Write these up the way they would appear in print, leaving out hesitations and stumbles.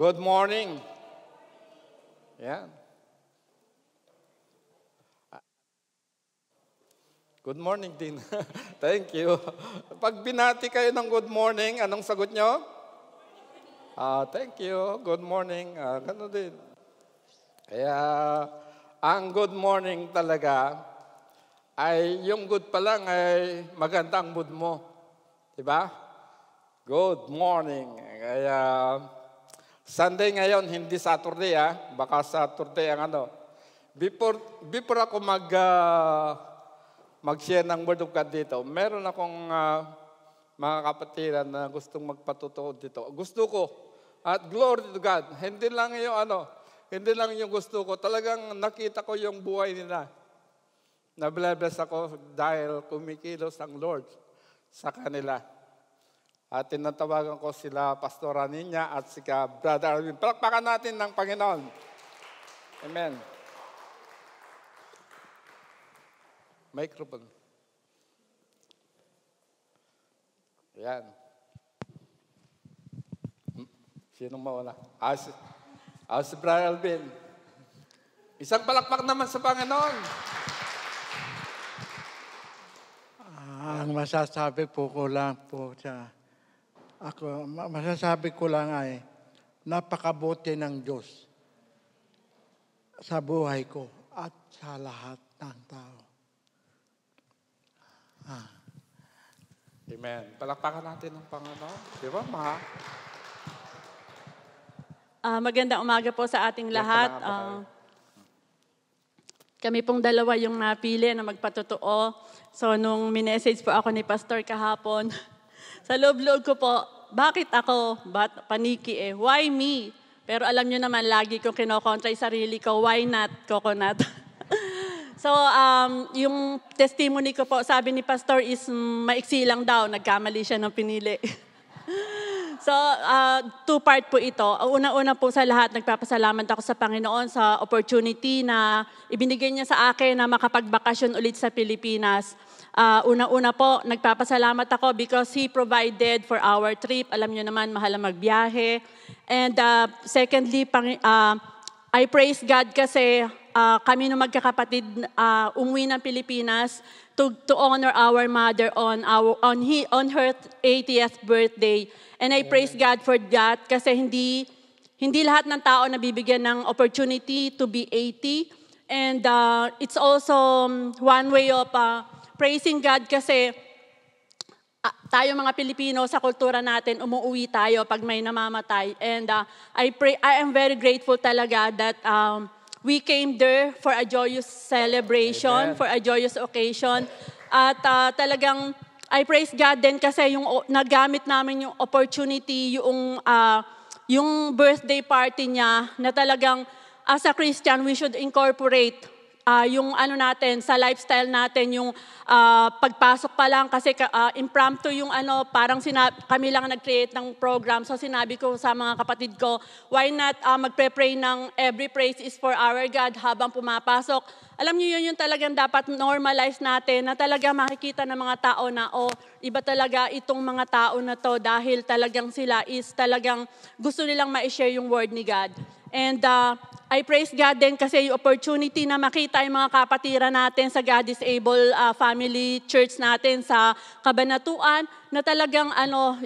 Good morning. Yan. Good morning din. Thank you. Pag binati kayo ng good morning, anong sagot nyo? Thank you. Good morning. Ganun din. Kaya, ang good morning talaga, ay yung good pa lang ay maganda ang mood mo. Diba? Good morning. Kaya, Sunday ngayon, hindi Saturday Baka Saturday ang ano. Before ako mag-share ng Word of God dito, meron akong mga kapatiran na gustong magpatutuo dito. Gusto ko, at glory to God, hindi lang yung gusto ko, talagang nakita ko yung buhay nila. Na-bless ako dahil kumikilos ang Lord sa kanila. At tinatawagan ko sila Pastor Aninya at si Brother Alvin. Palakpakan natin ng Panginoon. Amen. Microphone. Ayan. Sinong mawala? Si Brother Alvin. Isang palakpak naman sa Panginoon. Ang masasabi ko lang ay napakabuti ng Diyos sa buhay ko at sa lahat ng tao. Amen. Palakpakan natin ng Panginoon. Di ba, Ma? Magandang umaga po sa ating lahat. Kami pong dalawa yung napili na magpatotoo. So, nung minessage po ako ni Pastor kahapon, sa loob-loob ko po, bakit ako? Paniki Why me? Pero alam nyo naman, lagi kong kinokontra yung sarili ko, why not coconut? So, yung testimony ko po, sabi ni Pastor is maiksi lang daw, nagkamali siya ng pinili. So, two-part po ito. Una-una po sa lahat, nagpapasalamat ako sa Panginoon sa opportunity na ibinigay niya sa akin na makapagbakasyon ulit sa Pilipinas. Una-una po, nagpapasalamat ako because He provided for our trip. Alam niyo naman, mahal ang magbiyahe. And secondly, I praise God kasi kami nung magkakapatid umuwi ng Pilipinas to honor our mother on her 80th birthday. And I praise God for that kasi hindi lahat ng tao nabibigyan ng opportunity to be 80. And it's also one way of praising God kasi tayo mga Pilipino sa kultura natin, umuwi tayo pag may namamatay. And I am very grateful talaga that we came there for a joyous celebration, Amen. for a joyous occasion. At talagang I praise God din kasi yung nagamit namin yung opportunity, yung birthday party niya na talagang as a Christian, we should incorporate yung natin, sa lifestyle natin, yung pagpasok pa lang kasi impromptu yung parang kami lang nag-create ng program. So sinabi ko sa mga kapatid ko, why not magpe-pray ng every praise is for our God habang pumapasok. Alam niyo yun yung talagang dapat normalize natin na talaga makikita ng mga tao na iba talaga itong mga tao na to dahil talagang sila is talagang gusto nilang ma-share yung word ni God. And I praise God din kasi yung opportunity na makita yung mga kapatiran natin sa God is Able Family Church natin sa Kabanatuan na talagang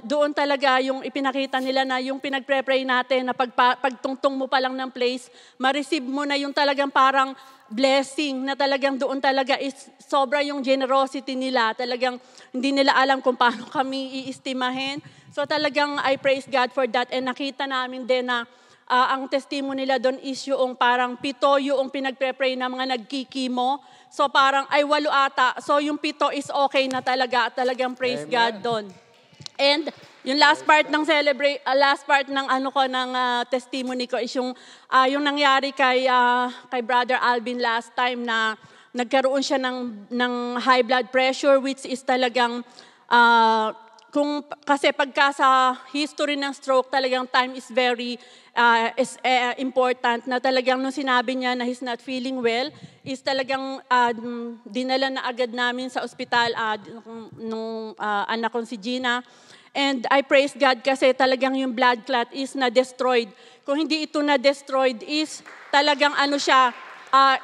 doon talaga yung ipinakita nila na yung pinagpre-pray natin na pagtungtong mo pa lang ng place, ma-receive mo na yung talagang parang blessing na talagang doon talaga is sobra yung generosity nila. Talagang hindi nila alam kung paano kami iistimahin. So talagang I praise God for that and nakita namin din na ang testimony nila doon is yung parang 7 yung pinagpre-pray na mga nagkikimo. So parang 8 ata. So yung 7 is okay na talaga. Talagang praise Amen. God doon. And yung last part ng testimony ko is yung nangyari kay Brother Alvin last time na nagkaroon siya ng high blood pressure which is talagang kasi pagka sa history ng stroke, talagang time is very important na talagang nung sinabi niya na he's not feeling well, is talagang dinala na agad namin sa ospital nung anak ko si Gina. And I praise God kasi talagang yung blood clot is na-destroyed. Kung hindi ito na-destroyed is talagang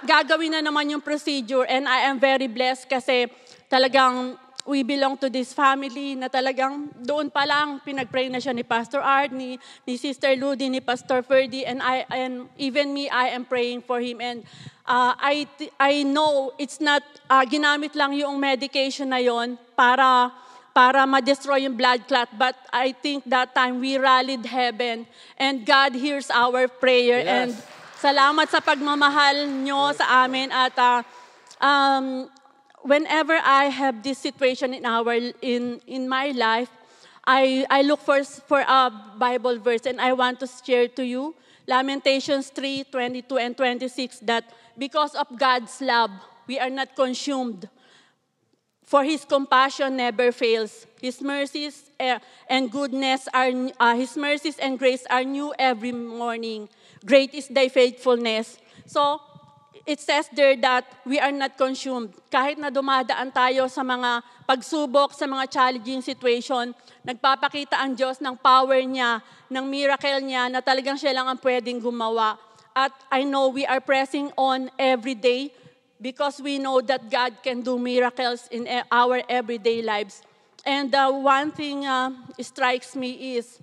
gagawin na naman yung procedure. And I am very blessed kasi talagang we belong to this family na talagang doon pa lang pinag-pray na siya ni Pastor Art, ni Sister Ludy, ni Pastor Ferdy, and even me, I am praying for him. And I know it's not ginamit lang yung medication na yon para ma-destroy yung blood clot, but I think that time we rallied heaven and God hears our prayer. Yes. And salamat sa pagmamahal nyo sa amin at whenever I have this situation in my life, I look for a Bible verse, and I want to share to you Lamentations 3:22 and 26, that because of God's love, we are not consumed. For His compassion never fails. His mercies and goodness His mercies and grace are new every morning. Great is Thy faithfulness. So it says there that we are not consumed. Kahit na dumadaan tayo sa mga pagsubok, sa mga challenging situation, nagpapakita ang Diyos ng power niya, ng miracle niya, na talagang siya lang ang pwedeng gumawa. At I know we are pressing on every day because we know that God can do miracles in our everyday lives. And one thing strikes me is,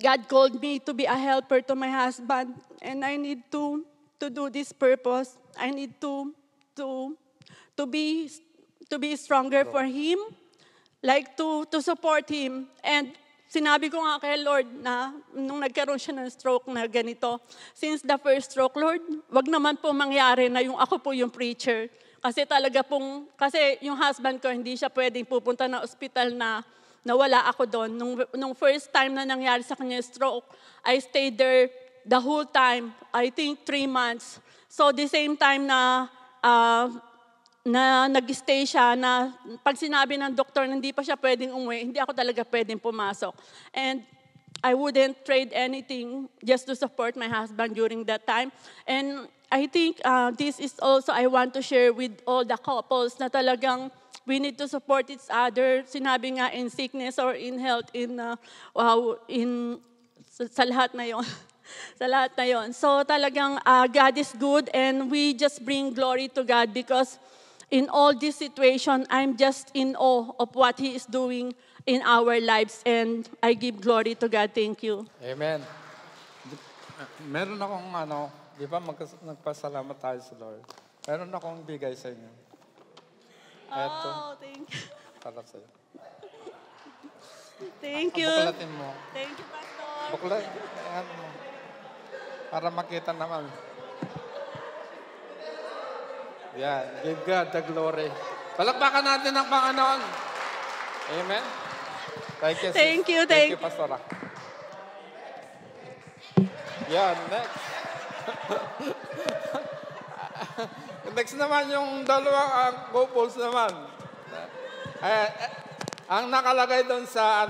God called me to be a helper to my husband, and I need to do this purpose. I need to be stronger for him, like to support him. And sinabi ko nga kay Lord na nung nagkaroon siya ng stroke na ganito, since the first stroke, Lord, wag naman po mangyari na yung ako po yung preacher. Kasi kasi yung husband ko hindi siya pwedeng pupunta ng ospital na wala ako doon. Nung first time na nangyari sa kanya stroke, I stayed there the whole time, I think 3 months. So the same time na nag-stay siya, na pag sinabi ng doktor na hindi pa siya pwedeng umuwi, hindi ako talaga pwedeng pumasok. And I wouldn't trade anything just to support my husband during that time. And I think this is also I want to share with all the couples na talagang we need to support each other. Sinabi nga in sickness or in health, sa lahat na yon. Sa lahat na yon. So talagang God is good, and we just bring glory to God because in all this situation, I'm just in awe of what He is doing in our lives, and I give glory to God. Thank you. Amen. Meron akong di ba nagpasalamat tayo sa Lord. Meron akong bigay sa inyo. Eto. Oh, thank you. Para sa'yo. Thank you. Buklatin mo. Thank you, Pastor. Buklat. Ayan mo. Para makita naman. Yan. Give God the glory. Palakpakan natin ang Panginoon. Amen. Thank you, sis. Thank you. Thank you, Pastora. Yan. Next. Next naman yung dalawang couples naman. Ang nakalagay doon sa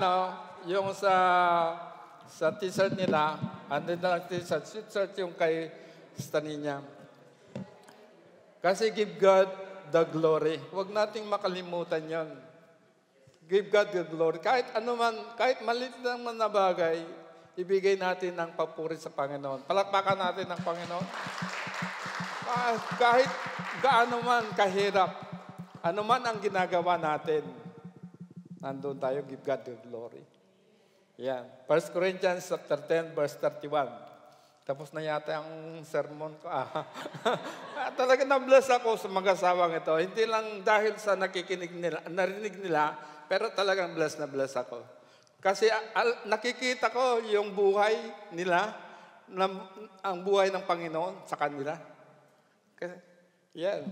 yung sa t-shirt nila, andun na lang t-shirt, sweatshirt yung kay Staninya. Kasi give God the glory. Huwag nating makalimutan yon. Give God the glory. Kahit maliit lang man na bagay, ibigay natin ang papuri sa Panginoon. Palakpakan natin ang Panginoon. Kahit gaano man kahirap, ano man ang ginagawa natin, nandun tayo, give God the glory. Yan. 1 Corinthians chapter 10, verse 31. Tapos na yata ang sermon ko. Talaga na-bless ako sa mag-asawang ito. Hindi lang dahil sa narinig nila, pero talagang bless na bless ako. Kasi nakikita ko yung buhay nila, ang buhay ng Panginoon sa kanila. Yan.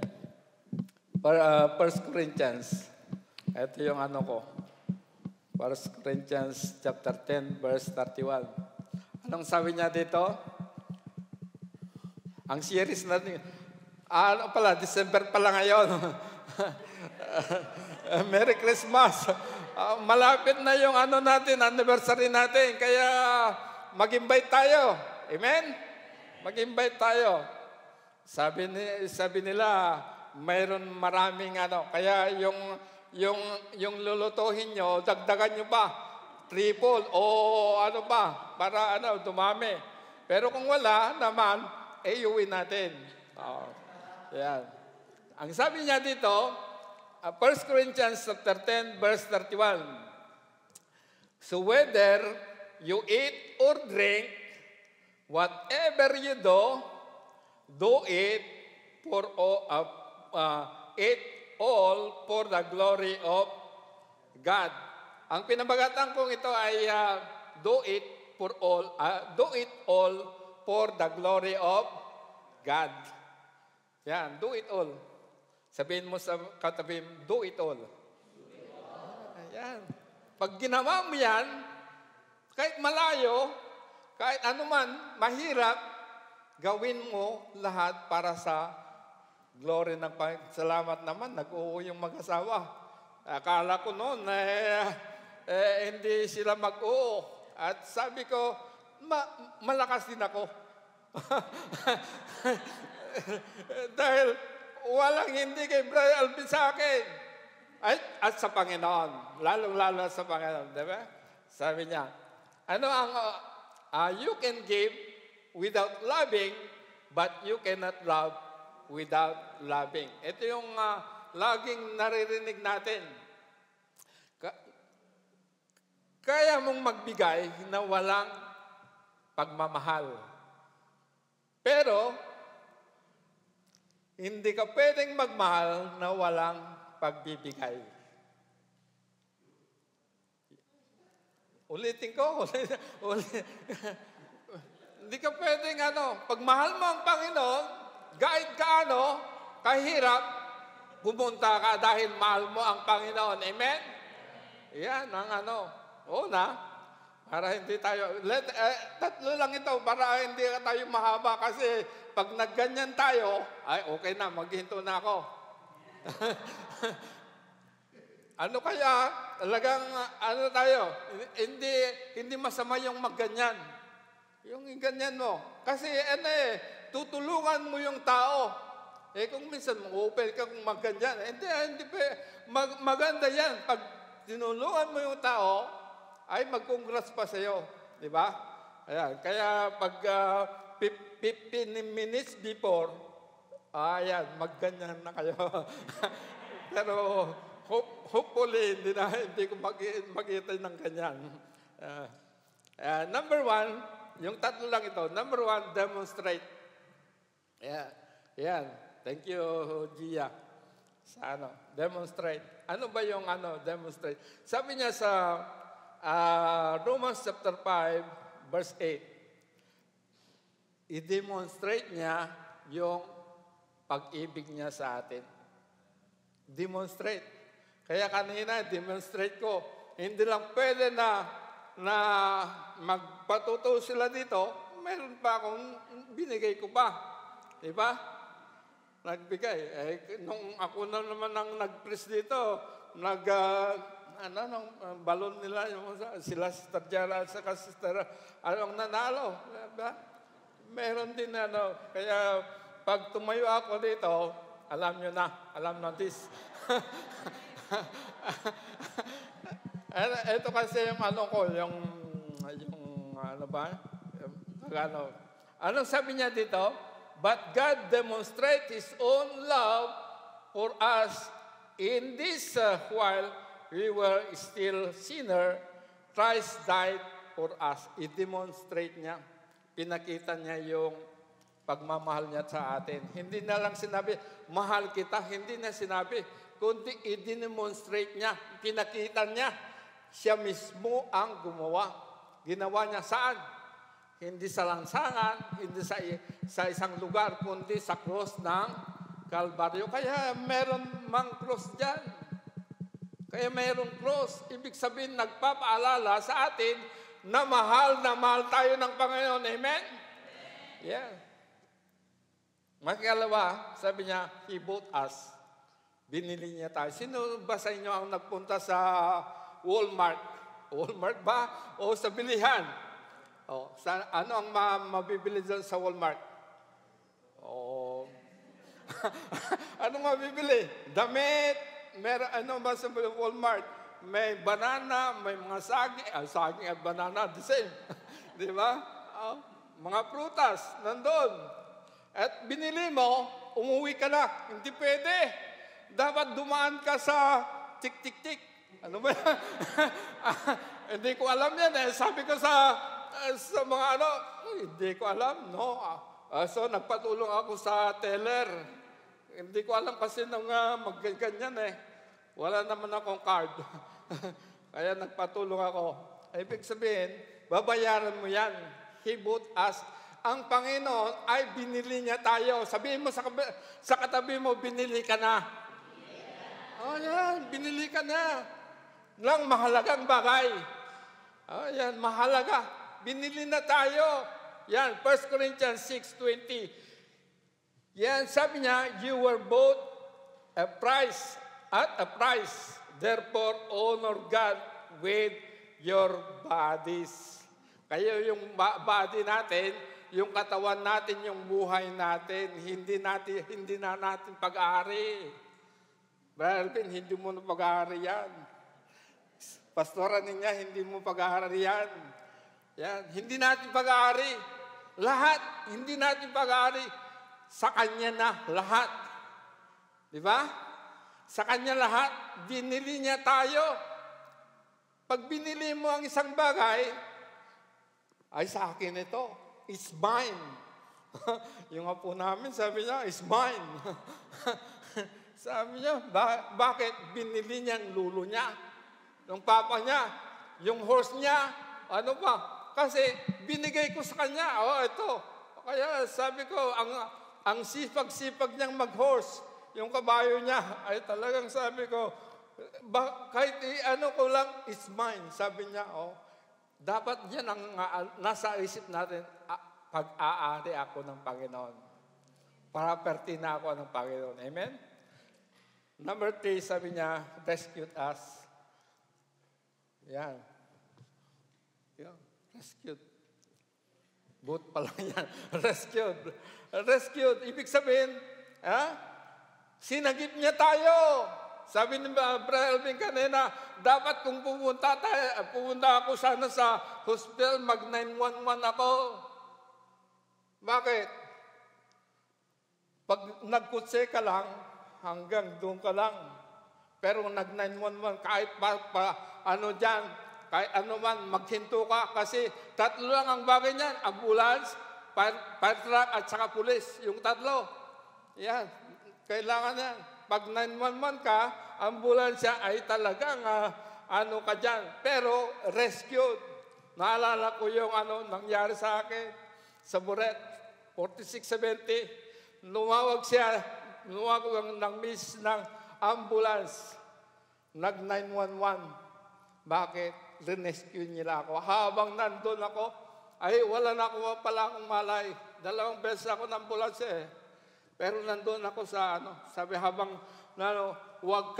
1 Corinthians. Ito yung ko. 1 Corinthians chapter 10, verse 31. Anong sabi niya dito? Ang series natin. December pala ngayon. Merry Christmas. Malapit na yung natin, anniversary natin. Kaya mag-invite tayo. Amen? Mag-invite tayo. Sabi nila, mayroon maraming kaya yung, yung lulutuhin nyo, dagdagan nyo pa. Triple o ano pa, para dumami. Pero kung wala naman, iuwi natin. Yan. Ang sabi niya dito, 1 Corinthians chapter 10, verse 31. So whether you eat or drink, whatever you do it for all for the glory of God. Ang pinabagatan kong ito ay do it all for the glory of God. Yan, do it all. Sabihin mo sa katabi, do it all. Ayan. Pag ginawa mo yan, kahit malayo, kahit anuman, mahirap, gawin mo lahat para sa glory ng Panginoon. Salamat naman, nag-uwi yung mag-asawa. Akala ko noon, hindi sila mag-oo. At sabi ko, malakas din ako. Dahil walang hindi kay Brother Alvin sa akin. At sa Panginoon. Lalong-lalo sa Panginoon. Diba? Sabi niya, you can give without loving, but you cannot love without loving. Ito yung laging naririnig natin. Kaya mong magbigay na walang pagmamahal. Pero, hindi ka pwedeng magmahal na walang pagbibigay. Ulitin ko. Hindi ka pwedeng pagmahal mo ang Panginoon, kahit kahirap, pumunta ka dahil mahal mo ang Panginoon. Amen? Yan ang una, para hindi tayo, tatlo lang ito, para hindi tayo mahaba kasi pag nagganyan tayo, ay okay na, maghinto na ako. Kaya, talagang, tayo, hindi masama yung magganyan. Yung ganyan mo. Kasi, tutulungan mo yung tao. Kung minsan, open ka kung magganyan, hindi maganda yan. Pag tinulungan mo yung tao, ay mag-congrats pa sa'yo. Di ba? Ayan. Kaya pag 15 minutes before, ayan, magganyan na kayo. Pero hopefully, hindi ko makita ng ganyan. Number 1, yung tatlo lang ito. Number 1, demonstrate. Ayan. Thank you, Gia. Sa demonstrate. Ano ba yung demonstrate? Sabi niya sa Romans chapter 5, verse 8. I-demonstrate niya yung pag-ibig niya sa atin. Demonstrate. Kaya kanina, demonstrate ko. Hindi lang pwede na magpatuto sila dito, meron pa akong binigay ko pa. Diba? Nagbigay. Nung ako na naman ang nag-press dito, balon nila, sila Sister Jara, saka Sister, ang nanalo. Diba? Meron din kaya pag tumayo ako dito, alam na this. Ito kasi yung anong sabi niya dito? But God demonstrates His own love for us in this while we were still sinner, Christ died for us. I-demonstrate niya. Pinakita niya yung pagmamahal niya sa atin. Hindi na lang sinabi, mahal kita. Hindi na sinabi, kundi i-demonstrate niya. Pinakita niya. Siya mismo ang gumawa. Ginawa niya saan? Hindi sa lansangan, hindi sa isang lugar, kundi sa cross ng Kalbaryo. Kaya meron mang cross dyan. Kaya mayroong cross. Ibig sabihin, nagpapaalala sa atin na mahal tayo ng Panginoon. Amen? Yeah. Makikalawa, sabi niya, He bought us. Binili niya tayo. Sino ba sa inyo ang nagpunta sa Walmart? Walmart ba? O sa bilihan? Ano ang mabibili dyan sa Walmart? Anong mabibili? Damit, ano ba sa Walmart? May banana, may mga saging at banana, the same. Di ba? Mga prutas, nandun. At binili mo, umuwi ka na. Hindi pwede. Dapat dumaan ka sa tik-tik-tik. Ano ba? Hindi ko alam yan eh. Sabi ko sa mga hindi ko alam, no? So, nagpatulong ako sa teller. Hindi ko alam kasi nung magganyan eh. Wala naman akong card. Kaya nagpatulong ako. Ibig sabihin, babayaran mo yan. He bought us. Ang Panginoon ay binili niya tayo. Sabihin mo sa katabi mo, binili ka na. Yan, binili ka na. Lang mahalagang bagay. Yan, mahalaga. Binili na tayo. Yan, 1 Corinthians 6:20. Yan, sabi niya, you were bought at a price. Therefore, honor God with your bodies. Kaya yung body natin, yung katawan natin, yung buhay natin, hindi na natin pag-aari. Brother Ben, hindi mo na pag-aari yan. Pastoran niya, hindi mo pag-aari yan. Yan, hindi natin pag-aari. Lahat, hindi natin pag-aari. Sa Kanya na, lahat. Di ba? Sa Kanya lahat, binili niya tayo. Pag binili mo ang isang bagay, ay sa akin ito. It's mine. Yung apo namin, sabi niya, it's mine. Sabi niya, bakit binili niya ang lulo niya? Yung papa niya, yung horse niya, ano ba? Kasi binigay ko sa kanya, ito. Kaya sabi ko, ang sipag-sipag niyang mag-horse, yung kabayo niya, ay talagang sabi ko, kahit ko lang, it's mine. Sabi niya, dapat yan ang nasa isip natin, pag-aari ako ng Panginoon. Property na ako ng Panginoon. Amen? Number 3, sabi niya, rescued us. Yan. Rescued. Boot pa lang yan. Rescued. Rescued. Ibig sabihin, sinagip niya tayo. Sabi ni Brother Alvin kanina, dapat kung pupunta ako sana sa hospital, mag-911 ako. Bakit? Pag nagkutse ka lang, hanggang doon ka lang. Pero nag-911, kahit kahit ano man, maghinto ka kasi tatlo lang ang bagay niyan, ambulance, fire truck at saka pulis, yung tatlo. Yan, kailangan yan. Pag 911 ka, ambulansya ay talagang ka dyan. Pero rescued. Naalala ko yung nangyari sa akin sa Buret, 4670. Lumawag ng miss ng ambulance. Nag-911. Bakit? Rescue nila ako. Habang nandun ako, ay wala na ako pala akong malay. 2 beses ako ng ambulansya eh. Pero nandun ako sa sabi habang wag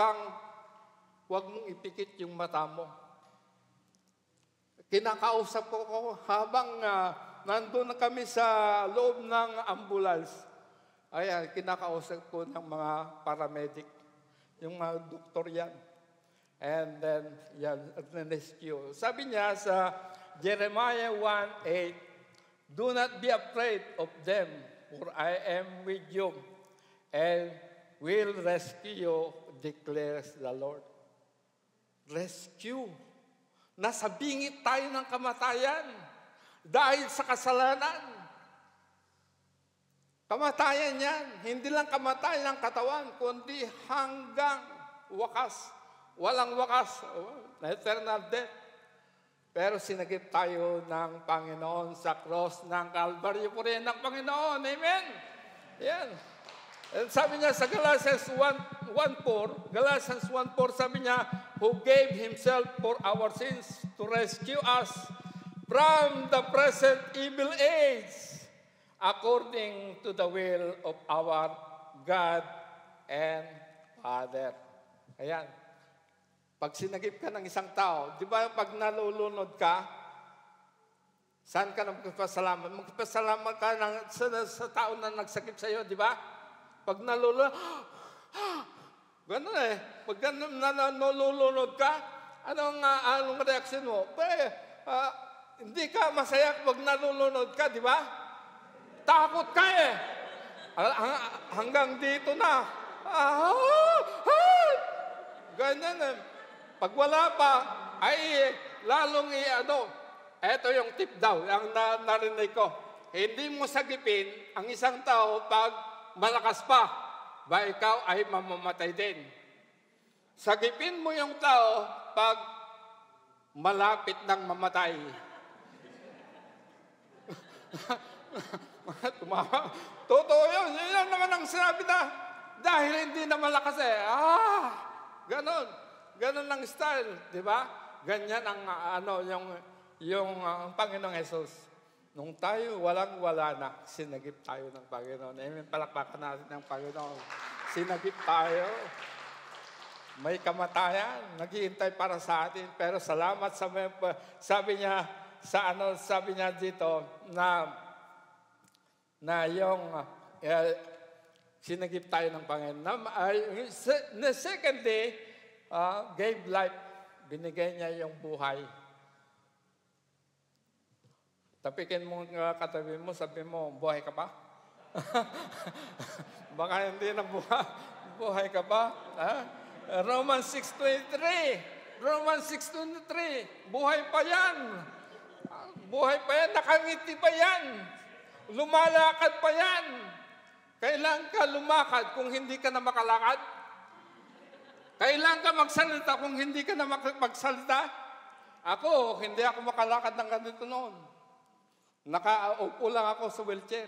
mong ipikit yung mata mo. Kinakausap ko habang nandun na kami sa loob ng ambulance. Ayan, kinakausap ko ng mga paramedic. Yung mga doktor yan. And then, rescue. Sabi niya sa Jeremiah 1:8, do not be afraid of them, for I am with you, and will rescue you, declares the Lord. Rescue. Nasa bingit tayo ng kamatayan dahil sa kasalanan. Kamatayan yan. Hindi lang kamatayan ng katawan, kundi hanggang wakas. Walang wakas. Eternal death. Pero sinagip tayo ng Panginoon sa cross ng Calvary po rin ng Panginoon. Amen? Yan. And sabi niya sa Galatians 1:4, sabi niya, who gave Himself for our sins to rescue us from the present evil age, according to the will of our God and Father. Ayan. Pag sinagip ka ng isang tao, di ba pag nalulunod ka, saan ka magpapasalamat? Magpapasalamat ka sa tao na nagsakip sa iyo, di ba? Pag nalulunod, Ganun eh. Pag nalulunod ka, anong reaksyon mo? Hindi ka masaya pag nalulunod ka, di ba? Takot ka eh. Hanggang dito na. Ganyan eh. Pag wala pa, ay lalong eto yung tip daw, ang narinig ko. Hindi mo sagipin ang isang tao pag malakas pa, ba ikaw ay mamamatay din. Sagipin mo yung tao pag malapit ng mamatay. Totoo yun. Yan naman ang sinabi na. Dahil hindi na malakas eh. Ganon. Ganon ang style. Di ba? Ganyan ang yung Panginoong Jesus. Nung tayo walang-wala na, sinagip tayo ng Panginoon. Amen. Palakpakan natin ng Panginoon. Sinagip tayo. May kamatayan. Naghihintay para sa atin. Pero salamat sa sabi niya dito na yung sinagip tayo ng Panginoon. The second day, gave life. Binigay niya yung buhay. Tapikin mo katabi mo, sabi mo, buhay ka pa? Baka hindi na buhay ka pa. Romans 6:23. Romans 6:23. Buhay pa yan. Buhay pa yan. Nakangiti pa yan. Lumalakad pa yan. Kailan ka lumakad kung hindi ka na makalakad? Kailan ka magsalita kung hindi ka na magsalita? Ako, hindi ako makalakad ng ganito noon. Nakaupo lang ako sa wheelchair.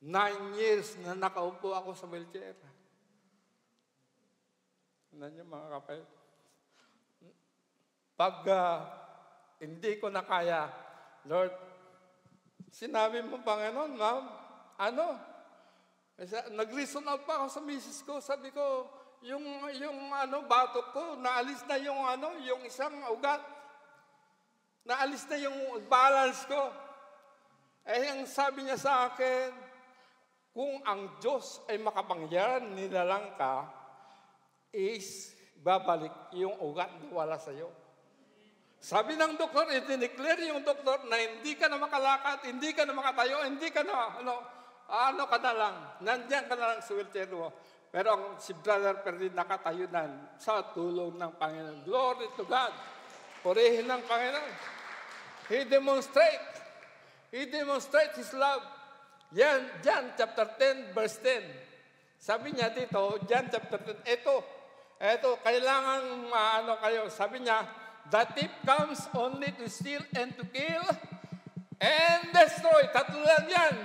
9 years na nakaupo ako sa wheelchair. Yan mga kapatid. Pag hindi ko na kaya, Lord, sinabi mo, Panginoon, ma'am, nag-reason out pa ako sa misis ko. Sabi ko, yung batok ko, naalis na yung isang ugat. Naalis na yung balance ko. Ang sabi niya sa akin, kung ang Diyos ay makapangyarihan, nilalang ka, is babalik yung ugat na wala sa'yo. Sabi ng doktor, i-declare yung doktor na hindi ka na makalakad, hindi ka na makatayo, hindi ka na, ka na lang. Nandiyan ka na lang sa wheelchair mo. Pero si Brother Perlin nakatayo na sa tulong ng Panginoon. Glory to God. Purihin ng Panginoon. He demonstrates His love. Yan, John chapter 10, verse 10. Sabi niya dito, John chapter 10, ito, kailangan kayo. Sabi niya, the thief comes only to steal and to kill and destroy. Tatlo lang yan.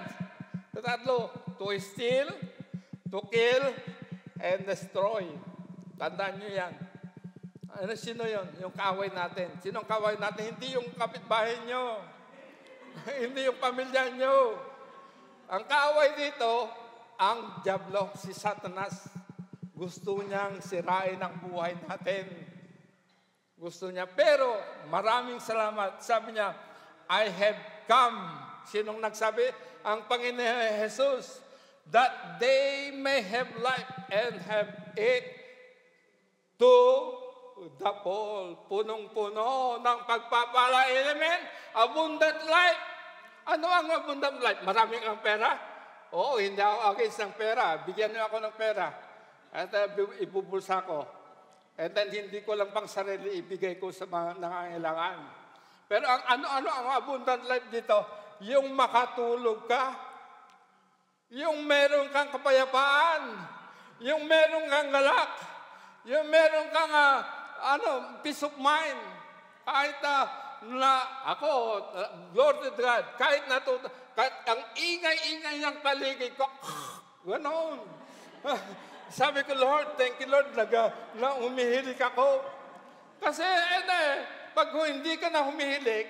Tatlo, to steal, to kill, and destroy. Tandaan niyo yan. Sino yun? Yung kaaway natin. Sino ang kaaway natin? Hindi yung kapitbahay nyo. Hindi yung pamilya nyo. Ang kaaway dito, ang diablo, si Satanas. Gusto niyang sirain ang buhay natin. Gusto niya. Pero, maraming salamat. Sabi niya, I have come. Sinong nagsabi? Ang Panginoon Jesus. That they may have life and have it to the full. Punong-puno ng pagpapala. Amen? Abundant life. Ano ang abundant life? Maraming ang pera? Oo, hindi ako against ng pera. Bigyan niyo ako ng pera. At ibubulsa ko. And then hindi ko lang pang sarili ibigay ko sa mga nangangailangan. Pero ang abundant life dito, yung makatulog ka, yung meron kang kapayapaan, yung meron kang galak, yung meron kang peace of mind. Kahit glory to God, kahit ang ingay-ingay ng paligid ko, ganoon. Sabi ko, Lord, thank you, Lord, na humihilik ako. Kasi, pag hindi ka na humihilik,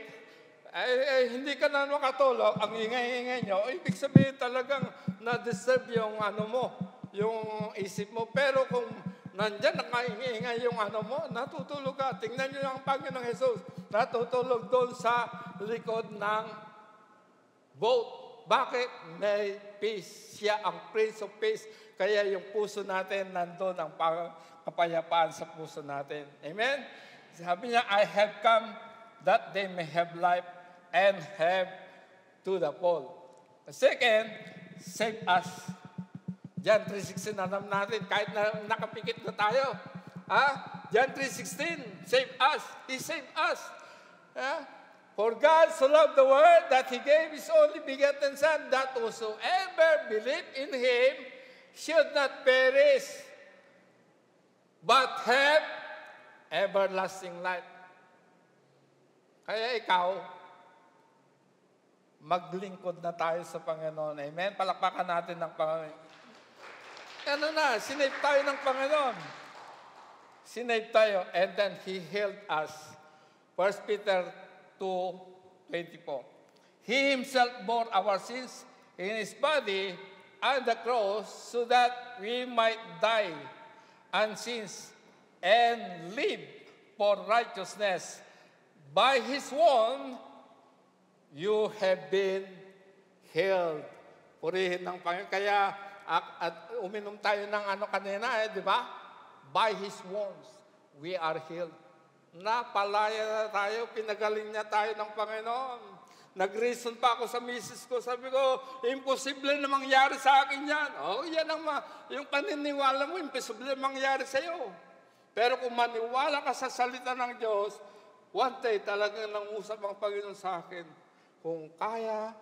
hindi ka na makatulog, ang ingay-ingay nyo, ibig sabihin talagang na-disturb yung yung isip mo. Pero kung nandyan, nakaingay yung mo, natutulog ka. Tingnan nyo ang Panginoong Jesus, natutulog doon sa likod ng boat. Bakit? May peace. Siya ang Prince of Peace. Kaya yung puso natin, nandun ang kapayapaan sa puso natin. Amen? Sabi niya, I have come that they may have life and have to the full. Second, save us. John 3:16, alam natin, kahit na nakapikit na tayo. John 3:16, save us. He saved us. For God so loved the world that He gave His only begotten Son, that whosoever believe in Him should not perish, but have everlasting life. Kaya ikaw, maglingkod na tayo sa Panginoon. Amen? Palakpakan natin ng Panginoon. Sinave tayo ng Panginoon. Sinave tayo, and then He healed us. 1 Peter 2:24. He Himself bore our sins in His body on the cross so that we might die on sins and live for righteousness. By His wound, you have been healed. Purihin ng Panginoon. Kaya at uminom tayo ng kanina, di ba? By His wounds, we are healed. Napalaya na tayo, pinagaling niya tayo ng Panginoon. Nag-reason pa ako sa misis ko, sabi ko, imposible na mangyari sa akin yan. Yan ang yung paniniwala mo, imposible na mangyari sa iyo. Pero kung maniwala ka sa salita ng Diyos, one day talagang nangusap ang Panginoon sa akin. Kung kaya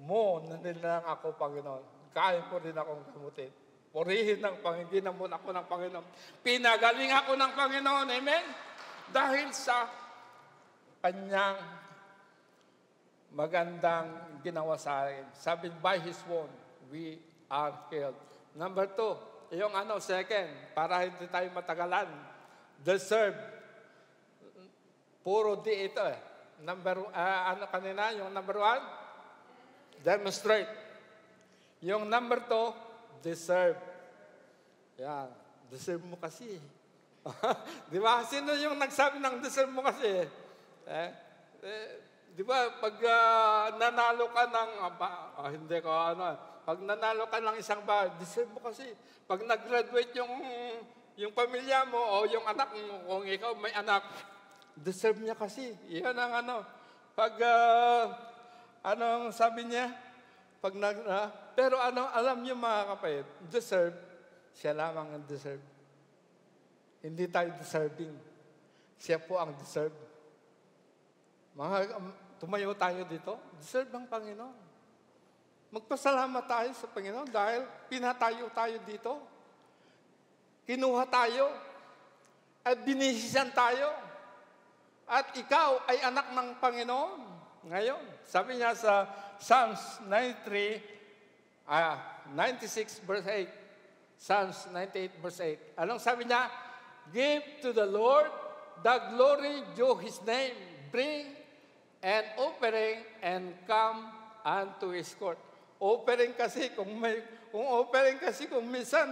mo na nilang ako, Panginoon, kaya ko rin akong gamutin. Purihin ng Panginoon, ginamon ako ng Panginoon. Pinagaling ako ng Panginoon, amen? Dahil sa Kanyang magandang ginawa sa akin. Sabi, by His wound, we are healed. Number 2, yung second, para hindi tayo matagalan. Deserve. Puro di ito eh. Kanina, yung number 1, demonstrate. Yung number 2, deserve. Yan. Deserve mo kasi. Di ba? Sino yung nagsabi ng deserve mo kasi? Di ba? Pag nanalo ka ng, hindi ko pag nanalo ka ng isang bahay, deserve mo kasi. Pag nag-graduate yung pamilya mo o yung anak mo, kung ikaw may anak, deserve niya kasi. Yan ang Pag, anong sabi niya? Pero alam niyo mga kapatid, deserve, siya lamang ang deserve. Hindi tayo deserving. Siya po ang deserve. Tumayo tayo dito, deserve ng Panginoon. Magpasalamat tayo sa Panginoon dahil pinatayo tayo dito. Kinuha tayo at binisisan tayo. At ikaw ay anak ng Panginoon. Ngayon, sabi niya sa Psalms 96 verse 8. Psalms 98 verse 8. Anong sabi niya? Give to the Lord the glory due His name. Bring an offering and come unto His court. Offering kasi kung minsan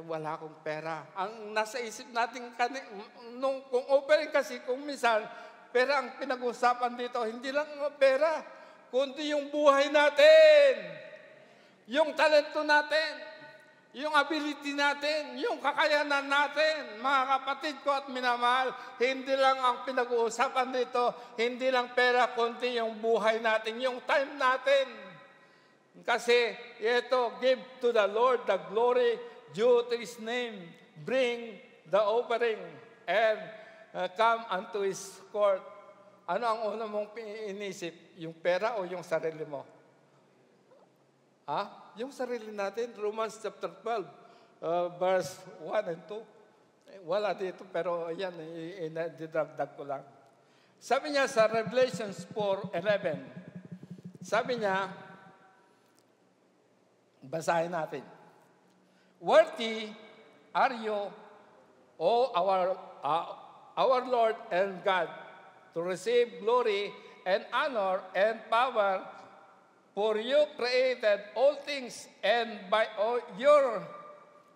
wala akong pera. Ang nasa isip natin kung offering kasi kung minsan pera ang pinag-usapan dito, hindi lang pera, kundi yung buhay natin, yung talento natin, yung ability natin, yung kakayanan natin. Mga kapatid ko at minamahal, hindi lang ang pinag-uusapan dito, hindi lang pera, kundi yung buhay natin, yung time natin. Kasi ito, give to the Lord the glory due to His name. Bring the offering and come unto His court. Ano ang una mong inisip? Yung pera o yung sarili mo? Yung sarili natin, Romans chapter 12, verse 1 and 2. Wala dito, pero yan, didagdag ko lang. Sabi niya sa Revelations 4:11, sabi niya, basahin natin. Worthy are you, O our Lord and God, to receive glory and honor and power, for you created all things, and by your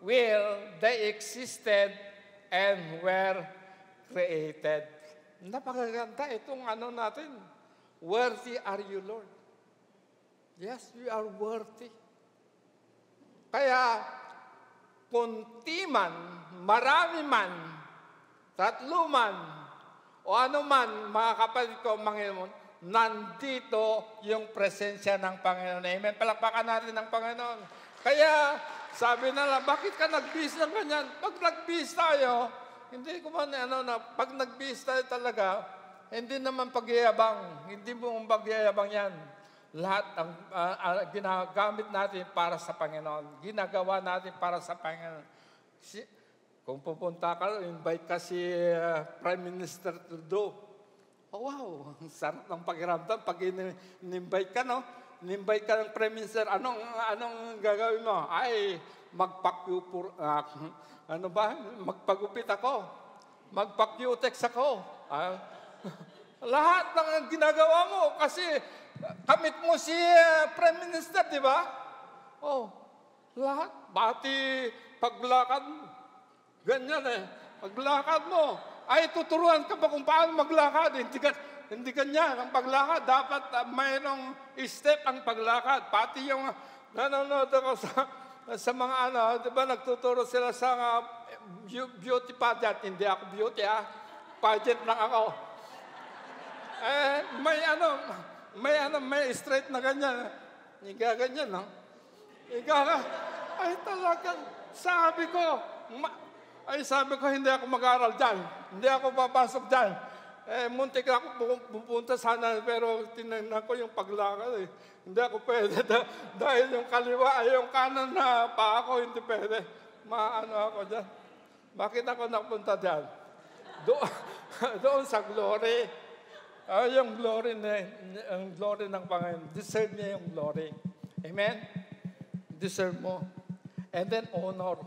will they existed and were created. Napakaganda itong natin. Worthy are you, Lord. Yes, we are worthy. Kaya, kunti man, marami man, tatlo man, o ano man, mga kapatid ko, Panginoon, nandito yung presensya ng Panginoon. Amen. Palakpakan natin ng Panginoon. Kaya, sabi nila, bakit ka nag-bis ng ganyan? Pag nag-bis tayo, hindi ko man, pag nag-bis tayo talaga, hindi naman pagyayabang. Hindi mo pagyayabang yan. Lahat ang ginagamit natin para sa Panginoon. Ginagawa natin para sa Panginoon. Kung pupunta ka, invite ka si Prime Minister Trudeau. Oh, wow, ang sarap ng pakiramdam. Pag in-invite ka, no? In-invite ka ng Prime Minister, anong gagawin mo? Ay, magpagupit ako. Magpa-cutex ako. Lahat ng ginagawa mo kasi kamit mo si Prime Minister, di ba? Oh, lahat. Pati paglakad mo. Ganyan paglakad mo. Ay, tuturuan ka ba kung paano maglakad? Hindi ganyan ang paglakad. Dapat mayroong step ang paglakad. Pati yung nanonood ako sa mga di ba, nagtuturo sila sa beauty pageant. Hindi ako beauty, pageant lang ako. May straight na ganyan. Ganyan, no? Ay, talagang, sabi ko, hindi ako mag-aaral dyan. Hindi ako papasok dyan. Muntik ako pupunta sana, pero tinignan ko yung paglakad. Hindi ako pwede. Dahil yung kaliwa, yung kanan na pa ako, hindi pwede. Ako dyan. Bakit ako napunta dyan? Doon sa glory. Yung glory ng Panginoon. Deserve niya yung glory. Amen? Deserve mo. And then honor.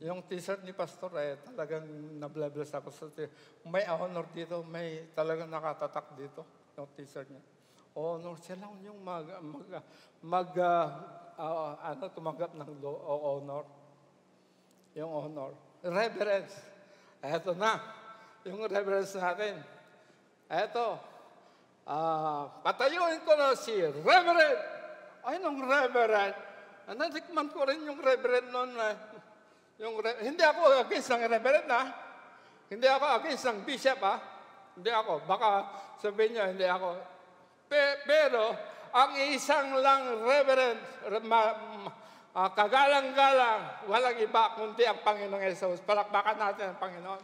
Yung t-shirt ni Pastor, talagang nablablas ako sa t-shirt. May honor dito, may talagang nakatatak dito, yung t-shirt niya. Honor, siya lang yung tumanggap ng honor. Yung honor. Reverence. Eto na, yung reverence natin. Eto, patayuin ko na si Reverend. Ay, nung Reverend, natikman ko rin yung Reverend noon hindi ako against ng reverend, Hindi ako against ng bishop, Hindi ako. Baka sabihin niyo, hindi ako. Pero, ang isang lang reverend, kagalang-galang, walang iba kundi ang Panginoong Jesus. Palakpakan natin ang Panginoon.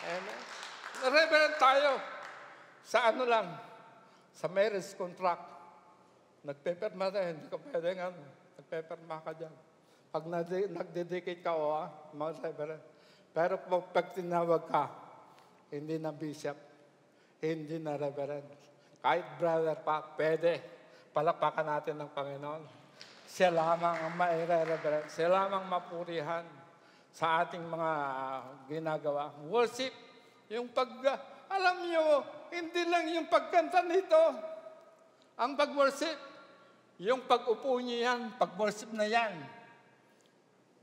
Amen. Reverend tayo. Sa sa marriage contract. Nagpeperma tayo, hindi ka pwede nagpeperma ka dyan. Pag nagdedicate ka, mga reverend. Pero pag tinawag ka, hindi na bishop, hindi na reverend. Kahit brother pa, pwede. Palakpakan natin ng Panginoon. Siya lamang ang maire-reverend. Siya lamang mapurihan sa ating mga ginagawa. Worship, yung alam nyo, hindi lang yung pagkanta nito. Ang pag-worship, yung pag-upo nyo yan, pag-worship na yan.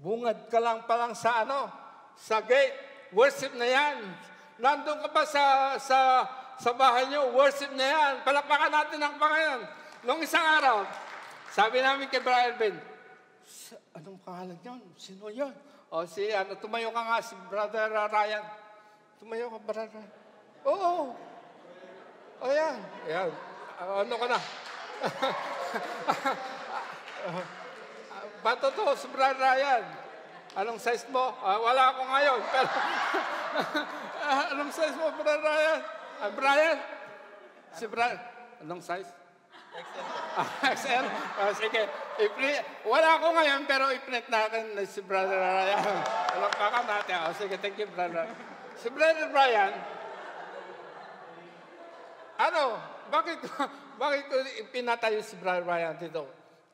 Bungad ka lang palang sa sa gate, worship na yan. Nandun ka pa sa bahay nyo, worship na yan. Palakpakan natin ang Panginoon. Noong isang araw, sabi namin kay Brian Ben, anong pangalan yun? Sino yun? Tumayo ka nga, si Brother Ryan. Tumayo ka, Brother Ryan. Oo. Yan. Ano ka na? Totoo, si Brother Ryan. Anong size mo? Wala ako ngayon. Pero anong size mo, Brother Ryan? Brian? Si Brian. Anong size? XL. Sige. Wala ako ngayon, pero i-print natin si Brother Ryan. Palakpakan natin. Sige, thank you, Brother. Si Brother Brian, bakit ko pinatayo si Brother Brian dito?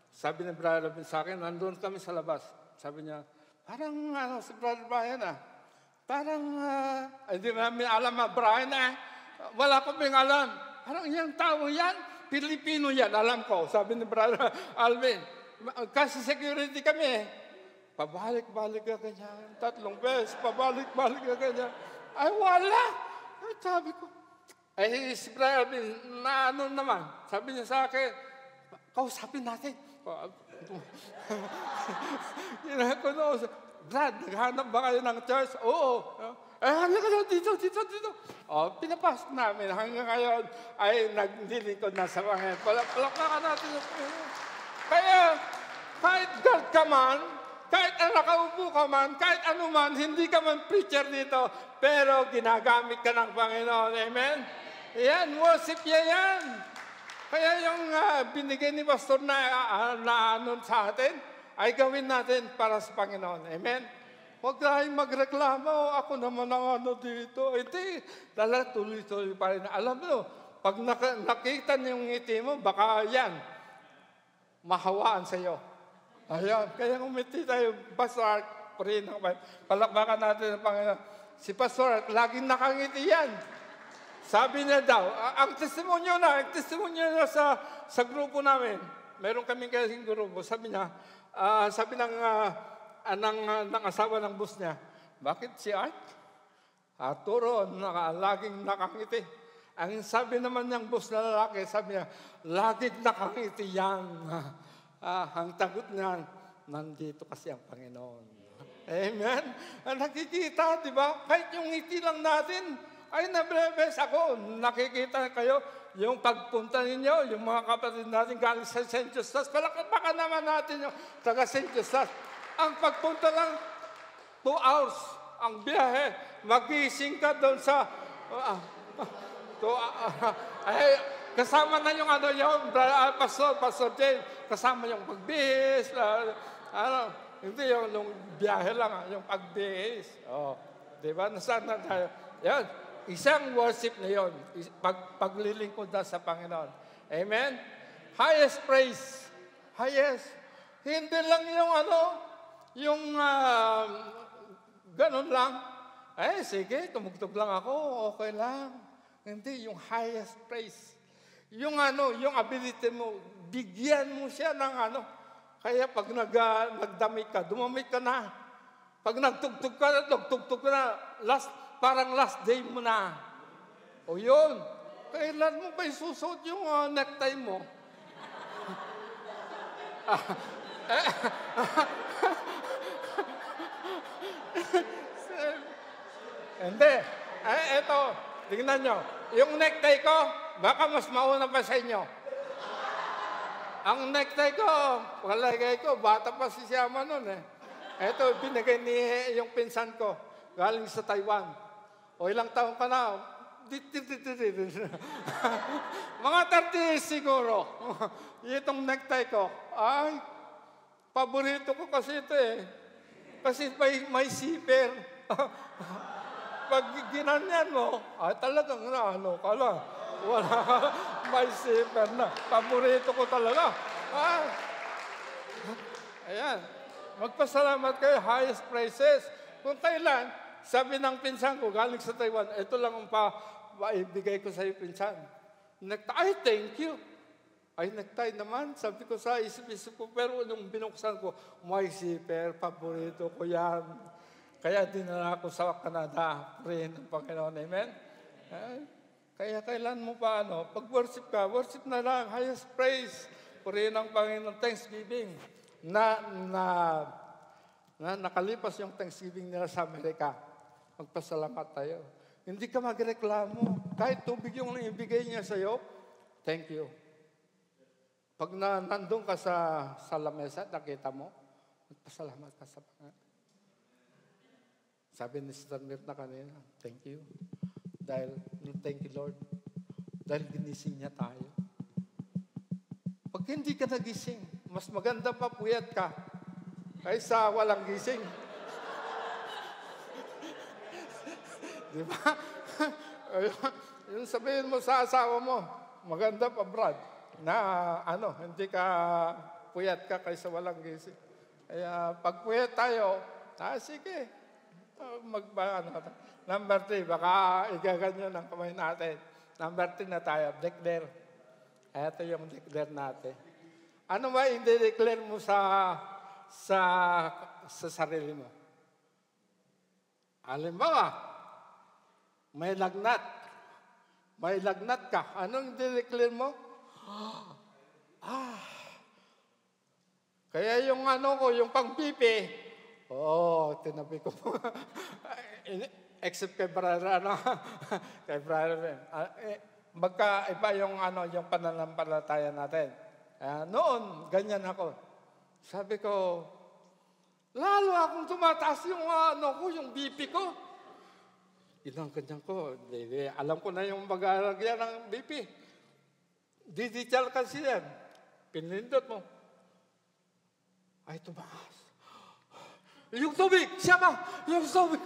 Sabi ni Brother Robin sa akin, nandun kami sa labas. Sabi niya, parang si Brother Brian parang, hindi namin alam Brian wala ko bing alam. Parang yung tao yan, Pilipino yan, alam ko. Sabi ni Brother Alvin, kasi security kami pabalik-balik ka ganyan. 3 beses, pabalik-balik ka ganyan. Ay, wala. Ay, sabi ko, si Brother Alvin, naman. Sabi niya sa akin, kausapin natin. Brad, naghanap ba kayo ng church? Oo. Halika na, dito. Pinapasok namin. Hanggang ngayon ay naglilingkod na sa Panginoon. Palakpakan natin yung Panginoon. Kaya, kahit God ka man, kahit nakaupo ka man, kahit ano man, hindi ka man preacher dito, pero ginagamit ka ng Panginoon. Amen? Yan, worship niya yan. Kaya yung binigay ni Pastor na ano sa atin, ay gawin natin para sa Panginoon. Amen? Huwag tayong magreklamo, ako naman ang ano dito. Hindi, talaga tuloy-tuloy pa rin. Alam mo, pag nakita niyo yung ngiti mo, baka yan, mahawaan sa iyo. Ayan, kaya umiti tayo, Pastor Art, palakpakan natin ang Panginoon. Si Pastor Art, laging nakangiti yan. Sabi niya daw, ang testimonyo na sa grupo namin, meron kaming kasing grupo, sabi niya, sabi ng asawa ng boss niya, bakit si Art? Turo, laging nakangiti. Ang sabi naman ng boss na lalaki, sabi niya, laging nakangiti yan. Ang tagot niya, nandito kasi ang Panginoon. Amen? Nakikita, di ba? Kahit yung ngiti lang natin, ay nablebes ako. Nakikita kayo, yung pagpunta ninyo, yung mga kapatid natin galing sa St. Justas, palakpakan naman natin yung taga St. Justas. Ang pagpunta lang, 2 hours ang biyahe. Magising ka doon sa... kasama na yung Pastor James, kasama yung pagbihis, hindi yung biyahe lang, yung pagbihis. Di ba? Nasaan na tayo? Yan, isang worship na yun, paglilingkod na sa Panginoon. Amen? Highest praise. Highest. Hindi lang yung ganun lang. Sige, tumugtog lang ako, okay lang. Hindi, yung highest praise. Yung ability mo, bigyan mo siya ng Kaya pag nagdamit ka, dumamit ka na. Pag nagtugtog ka na, parang last day mo na. O yun, kailan mo ba isusuot yung necktie mo? Hindi. Eto, tingnan nyo. Yung necktie ko, baka mas mauna pa sa inyo. Ang necktie ko, palagay ko, bata pa si Siyama nun eh. Eto, binigay yung pinsan ko, galing sa Taiwan. O ilang taon ka na? Mga 30 siguro. Itong necktie ko, ay, paborito ko kasi ito eh. Kasi may zipper. Pag ginanyan mo, talagang wala, may zipper na. Paborito ko talaga. Ayan. Magpasalamat kayo, highest praises. Kung kailan, sabi ng pinsan ko, galing sa Taiwan, ito lang ang paibigay ko sa iyo, pinsan. Ay, thank you. Ay, necktie naman. Sabi ko sa isip-isip ko, pero nung binuksan ko, may zipper, paborito ko yan. Kaya dinala ko sa Canada. Pray ng Panginoon. Amen? Kaya kailan mo pa pag-worship ka, worship na lang, highest praise. Pray ng Panginoon, thanksgiving. Na nakalipas yung Thanksgiving nila sa Amerika. Magpasalamat tayo. Hindi ka magreklamo. Kahit tubig yung ibigay niya sa'yo, thank you. Pag nandun ka sa lamesa, nakita mo, magpasalamat ka sa Panginoon. Sabi ni Sister Mirna kanina, thank you. Thank you, Lord. Dahil ginising niya tayo. Pag hindi ka nagising, mas maganda pa puyat ka kaysa walang gising. Di ba? Yung sabihin mo sa asawa mo, maganda pa, Brad, na hindi ka puyat ka kaysa walang gising. Kaya pag puyat tayo, sige. Number 3, baka igaganyan ang kamay natin. Number 3 na tayo, declare. Ito yung declare natin. Ano ba i-declare mo sa sarili mo? Halimbawa, may lagnat. May lagnat ka. Anong i-declare mo? Kaya yung ano ko, yung pang-pipi, tinabi ko. Except kay brother, kay brother Ben. Magkaiba yung yung pananampalataya natin. Noon, ganyan ako. Sabi ko, lalo akong tumataas yung yung BP ko. Ilang ganyan ko. Alam ko na yung mag-aalagyan ng BP. Digital kasi yan. Pinindot mo. Ay, tumaas. Yung tubig, siya ba? Yung tubig.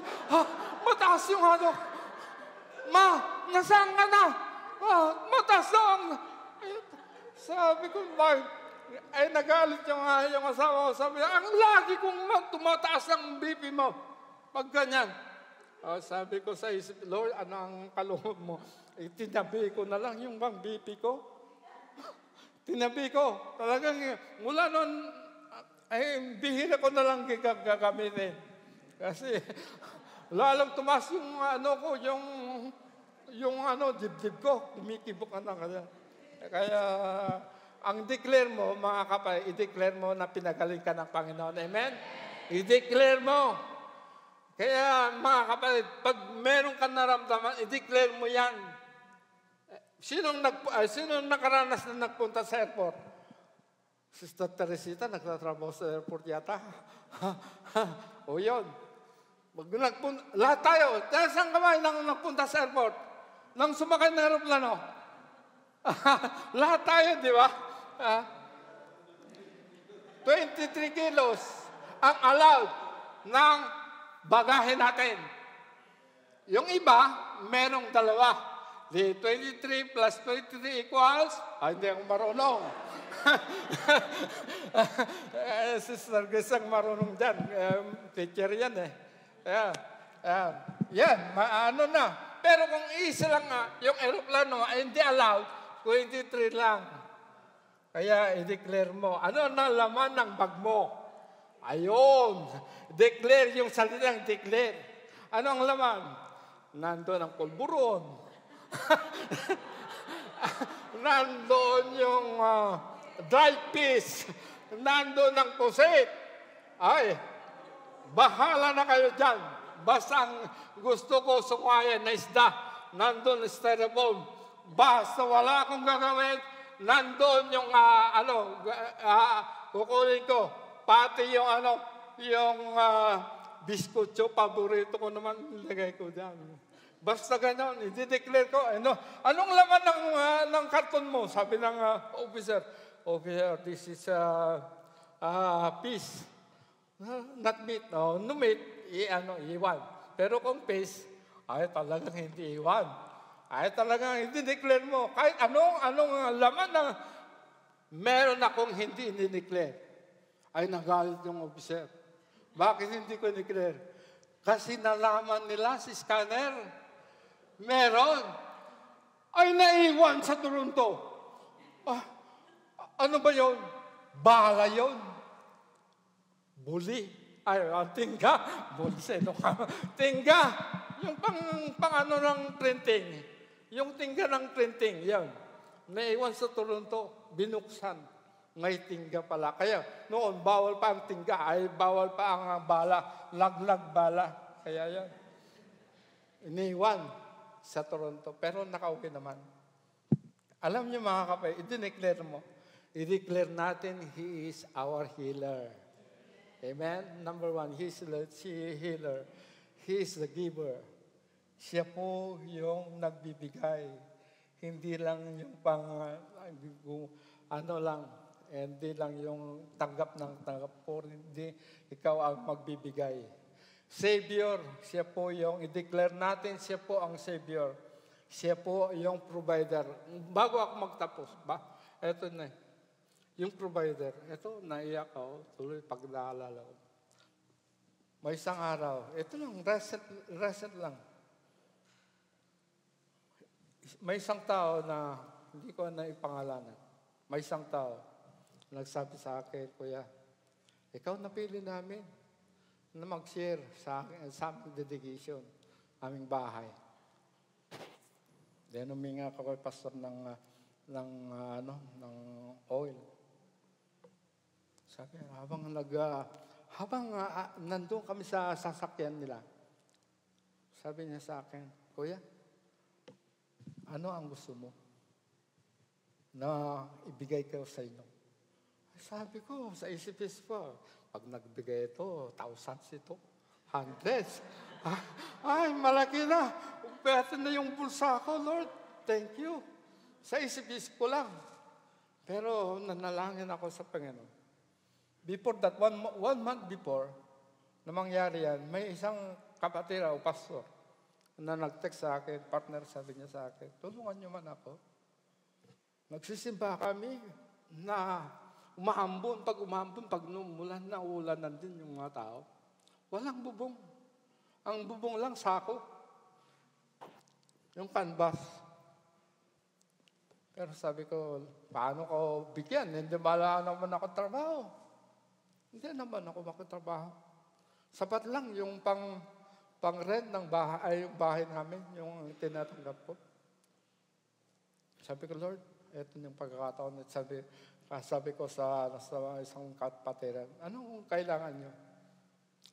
Mataas yung nasaan ka na? Mataas lang. Sabi ko, ay nagalit yung asawa ko. Sabi, ang lagi kong tumataas ang BP mo. Pag ganyan. Sabi ko sa isip, Lord, ano ang kaloob mo? Tinabi ko na lang yung bang BP ko. Tinabi ko. Talagang mula noon, bihira ko na lang gagamitin. Kasi lalong tumas yung ko, yung dibdib ko, kumikibok na kaya. Kaya ang declare mo, mga kapatid, i-declare mo na pinagaling ka ng Panginoon. Amen? I-declare mo. Kaya mga kapatid, pag meron ka naramdaman, i-declare mo yan. Sinong nakaranas na nagpunta sa airport? Sister Teresita, nagtatrabaho sa airport yata. O yun. Lahat tayo. Saan kamay nang nagpunta sa airport? Nang sumakay ng aeroplano? Lahat tayo, di ba? 23 kilos ang allowed ng bagahe natin. Yung iba, merong dalawa. Di 23 plus 23 equals, hindi ako marunong. Sister Grace ang marunong dyan. Teacher yan eh. Yan, ano na. Pero kung isa lang yung aeroplano ay hindi allowed, 23 lang. Kaya i-declare mo, ano na laman ng bag mo? Ayun. Declare yung salitang declare. Ano ang laman? Nandun ang pulburon. Nandoon yung dry fish. Nandoon ang pusit. Ay, bahala na kayo dyan. Basta ang gusto ko sukayan na isda. Nandoon styrofoam. Basta wala akong gagawin. Nandoon yung kukunin ko. Pati yung yung biskutso, paborito ko naman, ilagay ko dyan. Basta ganyan, i-declare ko, anong laman ng karton mo? Sabi ng officer, this is fish. Not meat. No meat, iwan. Pero kung fish, ay talagang hindi iwan. Ay talagang i-declare mo. Kahit anong laman na meron akong hindi i-declare. Ay nagalit yung officer. Bakit hindi ko i-declare? Kasi nalaman nila si scanner. Meron. Ay naiwan sa Toronto. Ano ba yun? Bala yun. Buli. Ay, tingga. Bulseno ka. Tingga. Yung pang ng printing. Yung tingga ng printing. Yan. Naiwan sa Toronto. Binuksan. May tingga pala. Kaya noon, bawal pa ang tingga. Ay, bawal pa ang bala. Laglag bala. Kaya yan. Iniwan sa Toronto. Pero nakauwi naman. Alam niyo mga kapay, i-declare mo. I-declare natin, He is our healer. Amen? Number 1, He is the healer. He is the giver. Siya po yung nagbibigay. Hindi lang yung hindi lang yung tanggap po, hindi ikaw ang magbibigay. Savior, siya po yung i-declare natin, siya po ang Savior. Siya po yung provider. Bago ako magtapos, eto na. Yung provider, eto, naiyak ako, tuloy pag-naalala ko. May isang araw, eto lang, reset lang. May isang tao na, hindi ko na ipangalanan. May isang tao, nagsabi sa akin, Kuya, ikaw napili namin na mag-share sa aming dedication, aming bahay. Then huminga ako kay pastor ng oil. Sabi, habang nandun kami sa sasakyan nila, sabi niya sa akin, Kuya, ano ang gusto mo na ibigay ko sa inyo? Sabi ko, sa isip-isip ko, pag nagbigay ito, thousands ito, hundreds. Ay, malaki na. Pwede na yung bulsa ko, Lord. Thank you. Sa isip-isip ko lang. Pero nanalangin ako sa Panginoon. Before that, one month before, na mangyari yan, may isang kapatid o pastor na nag-text sa akin, partner, sabi niya sa akin, tulungan niyo man ako. Nagsisimba kami na umahambon, pag numulan na ulanan din yung mga tao. Walang bubong. Ang bubong lang, sako. Yung canvas. Pero sabi ko, paano ko bigyan? Hindi wala naman ako trabaho. Hindi naman ako makatrabaho. Sapat lang yung pang-rent ng bahay, ay yung bahay namin, yung tinatanggap ko. Sabi ko, Lord, ito yung pagkakataon. Sabi ko sa isang kapatiran, anong kailangan nyo?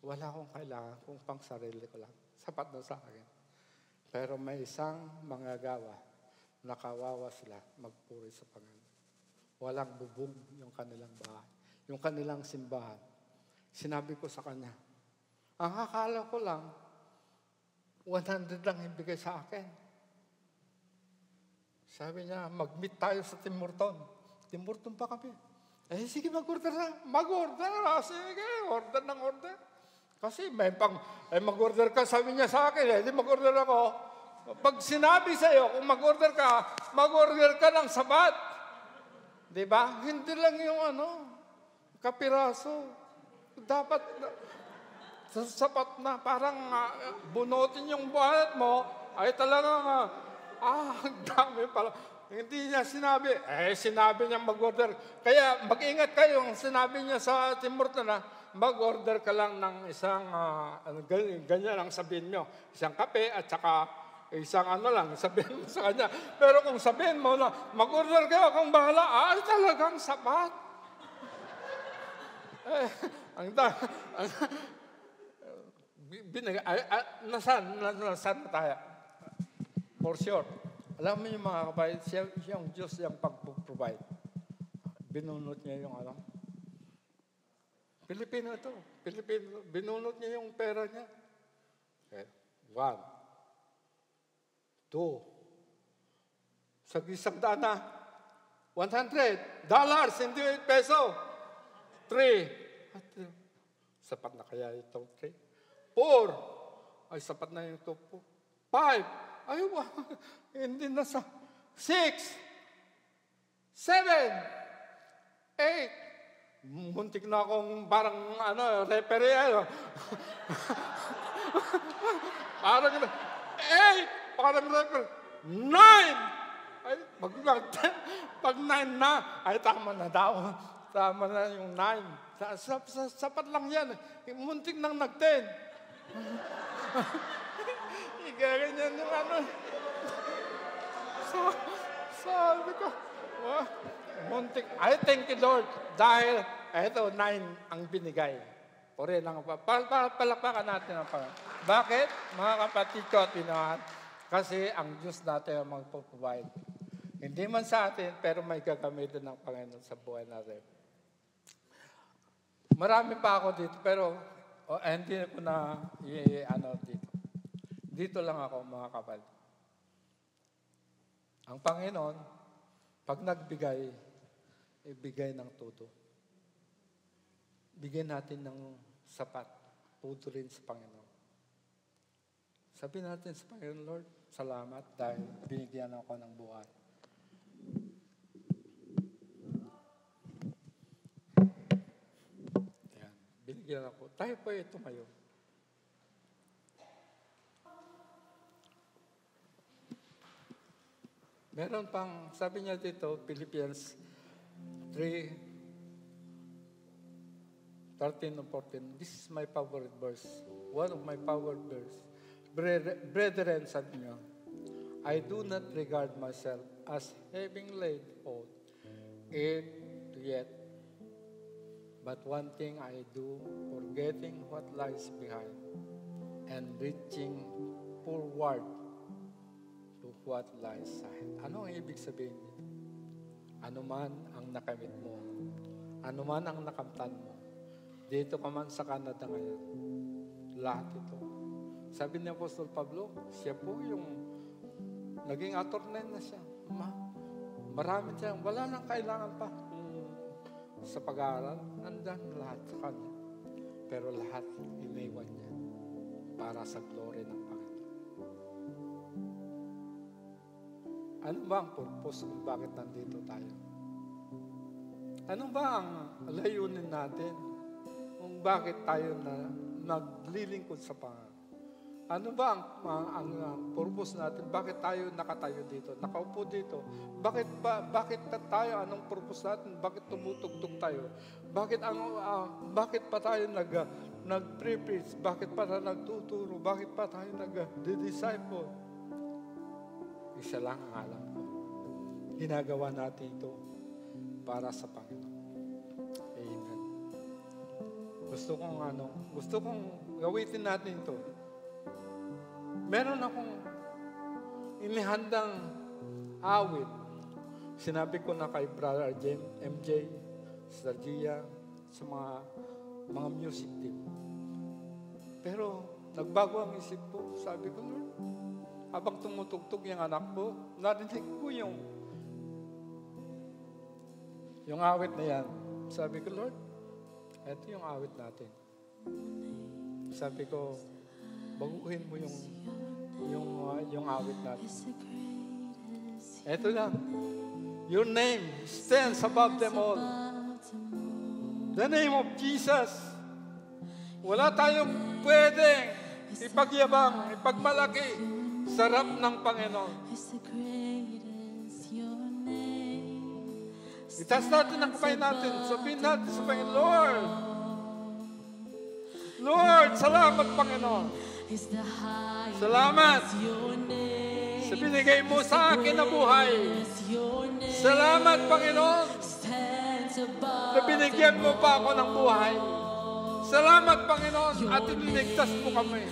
Wala akong kailangan kung pang sarili ko lang. Sapat na sa akin. Pero may isang manggagawa, nakawawa sila, magpuri sa Panginoon. Walang bubong yung kanilang bahay, yung kanilang simbahan. Sinabi ko sa kanya, ang akala ko lang, 100 lang ibigay sa akin. Sabi niya, mag-meet tayo sa Tim Horton. Tim Horton pa kami. Sige, mag-order na. Mag-order. Sige, order ng order. Kasi mag-order ka, sabi niya sa akin, di mag-order ako. Pag sinabi sa'yo, kung mag-order ka ng sabat. Di ba? Hindi lang yung kapiraso. Dapat sapat na, parang bunutin yung buhat mo, ay talagang, ang dami pala. Hindi niya sinabi, sinabi niya mag-order. Kaya mag-ingat kayo, ang sinabi niya sa Tim Horton na, mag-order ka lang ng isang, ganyan ang sabihin nyo, isang kape at saka isang lang, sabihin mo sa kanya. Pero kung sabihin mo na, mag-order kayo, kung bahala, talagang sapat. Nasaan na tayo? For sure. Alam mo yung mga kapatid, siya yung Diyos yung pag-provide. Binunot niya yung Pilipino ito. Binunot niya yung pera niya. Okay. 1, 2. Sa isang daan na, $100, hindi peso. 3. Sapat na kaya itong 3? 4. Ay, sapat na yung 2. 5. Ay, hindi na sa 6. 7. 8. Muntik na akong parang referee. Parang 8. Parang referee. 9. Ay, pag 9 na, ay tama na daw. Tama na yung 9. Sapat lang yan. Muntik nang nag-10. Ganyan yung sabi ko, muntik. I thank you, Lord, dahil ito, 9 ang binigay. Puri lang. Palakpakan natin ang Panginoon. Bakit? Mga kapatid ko at pinahan, kasi ang Diyos natin ang magpo-provide. Hindi man sa atin, pero may gagamitin ng Panginoon sa buhay natin. Marami pa ako dito, pero hindi ko na dito. Dito lang ako, mga kapatid. Ang Panginoon, pag nagbigay, ibigay ng todo. Bigyan natin ng sapat. Todo rin sa Panginoon. Sabihin natin sa Panginoon, Lord, salamat dahil binigyan ako ng buhay. Ayan, binigyan ako. Tayo pa ito ngayon. Meron pang, sabi niya dito, Philippians 3:13 and 14. This is my favorite verse. One of my favorite verse. Brethren, sabi niya, I do not regard myself as having laid hold in yet But one thing I do, forgetting what lies behind and reaching forward to what lies ahead. Ano ang ibig sabihin nito? Ano man ang nakamit mo, ano man ang nakamtan mo, dito ka man sa Canada ngayon, lahat ito. Sabi ni Apostol Pablo, siya po yung naging attorney na siya. Marami siya, wala nang kailangan pa. Sa pag-aaral, nandan lahat sa kanya. Pero lahat iniwan niya para sa glory ng Panginoon. Ano ba ang purpose kung bakit nandito tayo? Ano ba ang layunin natin kung bakit tayo naglilingkod sa Panginoon? Ano ba ang purpose natin? Bakit tayo nakatayo dito? Nakaupo dito? Bakit tayo? Anong purpose natin? Bakit tumutugtog tayo? Bakit pa tayo nag-preach? Bakit pa tayo nagtuturo? Bakit pa tayo nag-disciple? Isa lang ang alam ko. Ginagawa natin ito para sa Panginoon. Amen. Gusto kong gawitin natin ito. Meron akong inihandang awit. Sinabi ko na kay Brother MJ, sa Gia, sa mga music team. Pero nagbago ang isip ko. Sabi ko, Lord, habang tumutugtog yung anak ko, narinig ko yung awit na yan. Sabi ko, Lord, ito yung awit natin. Sabi ko, baguhin mo yung awit natin. Ito lang. Your name stands above them all. The name of Jesus. Wala tayong pwedeng ipagyabang, ipagmalaki sa harap ng Panginoon. Itaas natin ang kamay natin. Sabihin natin sa Panginoon, Lord, Lord, salamat Panginoon. Salamat sa binigay mo sa akin na buhay. Salamat, Panginoon, na binigyan mo pa ako ng buhay. Salamat, Panginoon, at iniligtas mo kami.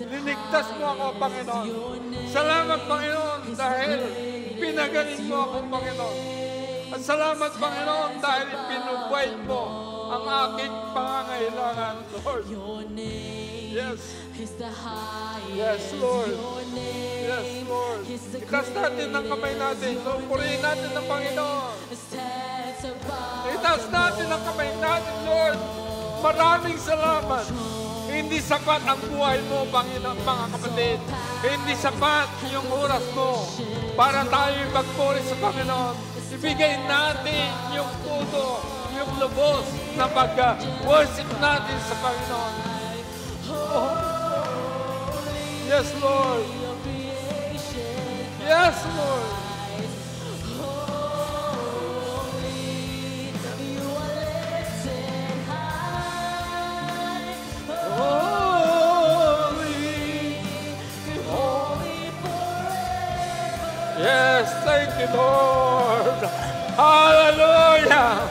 Linigtas mo ako, Panginoon. Salamat, Panginoon, dahil pinagaling mo ako, Panginoon. At salamat, Panginoon, dahil pinubay mo ang aking pangangailangan, Lord. Yes. Yes, Lord. Yes, Lord. Itas natin ang kamay natin. Lord, purihin natin ang Panginoon. Itas natin ang kamay natin, Lord. Maraming salamat. Hindi sapat ang buhay mo, Panginoon, mga kapatid. Hindi sapat yung oras mo para tayo magpuri sa Panginoon. Ibigay natin yung puto, yung lubos na pag-worship natin sa Panginoon. Oh. Yes, Lord. Yes, Lord. Yes, thank you, Lord. Hallelujah.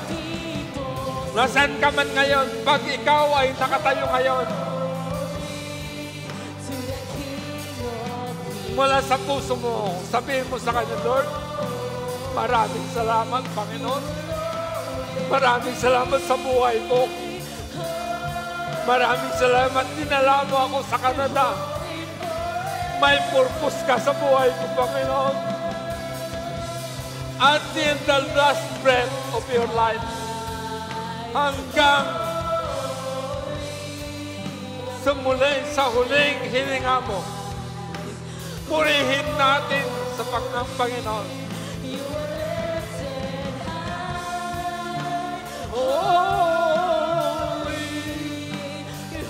Nasaan ka man ngayon, pag ikaw ay nakatayo ngayon, mula sa puso mo, sabihin mo sa Kanya, Lord, maraming salamat, Panginoon. Maraming salamat sa buhay ko. Maraming salamat, dinala mo ako sa Canada. May purpose ka sa buhay ko, Panginoon. Until the last breath of your life, hanggang sa huling hininga mo, purihin natin sa Panginoon. Holy,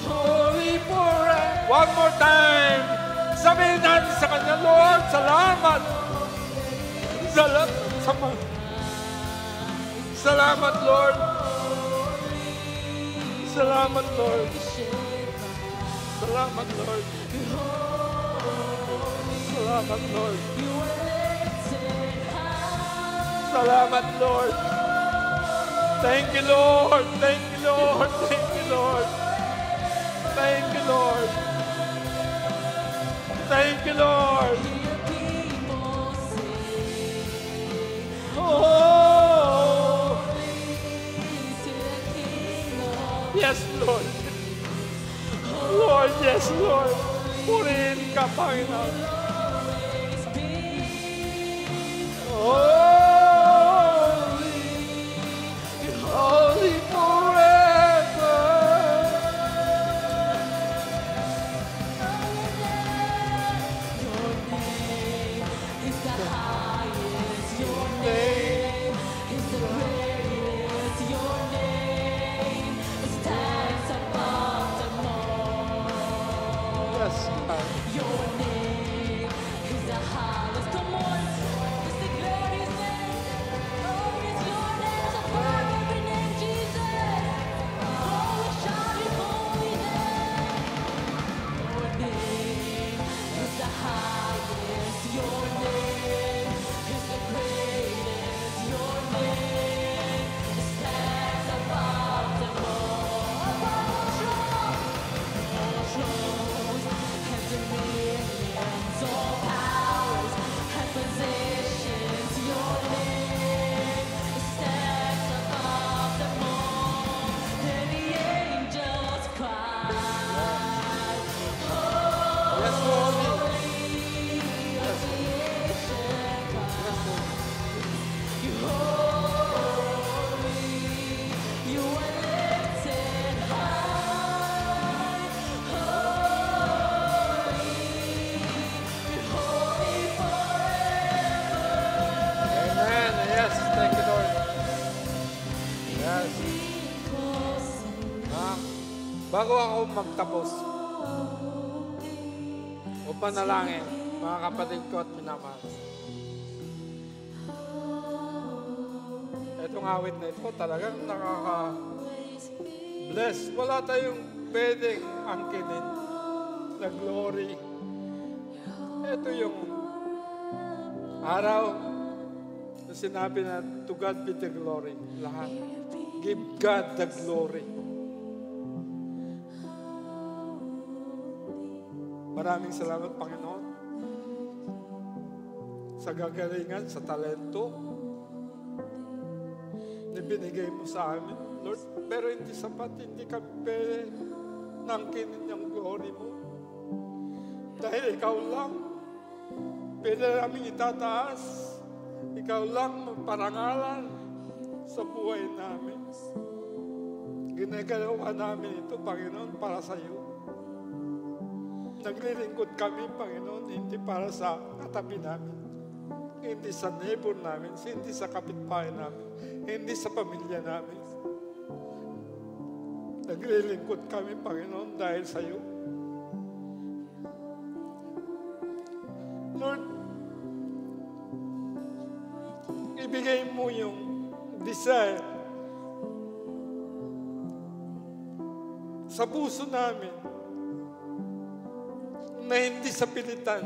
holy forever. One more time. Sabihin natin sa Kanya, Lord, salamat. Salamat, Lord. Salamat, Lord. Salamat, Lord. Salamat, Lord. Salamat, Lord. Thank you, Lord. Thank you, Lord. Thank you, Lord. Thank you, Lord. Thank you, Lord. Oh! Yes, Lord. Lord, yes, Lord. Purihin ka, Panginoon. Holy, holy forever. Name. Yes, God. Yes, Holy. Amen. Yes, thank you, Lord. Yes. Bago ako magtapos, o panalangin, mga kapatid ko at minamahal. Itong awit na ito talagang nakaka-bless. Wala tayong pwedeng angkinin na glory. Ito yung araw na sinabi na to God be the glory. Lahat. Give God the glory. Maraming salamat, Panginoon, sa gagalingan, sa talento na binigay mo sa amin, Lord. Pero hindi sapat, hindi kami pwede nangkinin yung glory mo. Dahil ikaw lang, pwede namin itataas. Ikaw lang parangalan sa buhay namin. Ginagalawa namin ito, Panginoon, para sa iyo. Naglilingkod kami, Panginoon, hindi para sa katabi namin, hindi sa neighbor namin, hindi sa kapitbahay namin, hindi sa pamilya namin. Naglilingkod kami, Panginoon, dahil sa iyo. Lord, ibigay mo yung desire sa puso namin na hindi sa pilitan,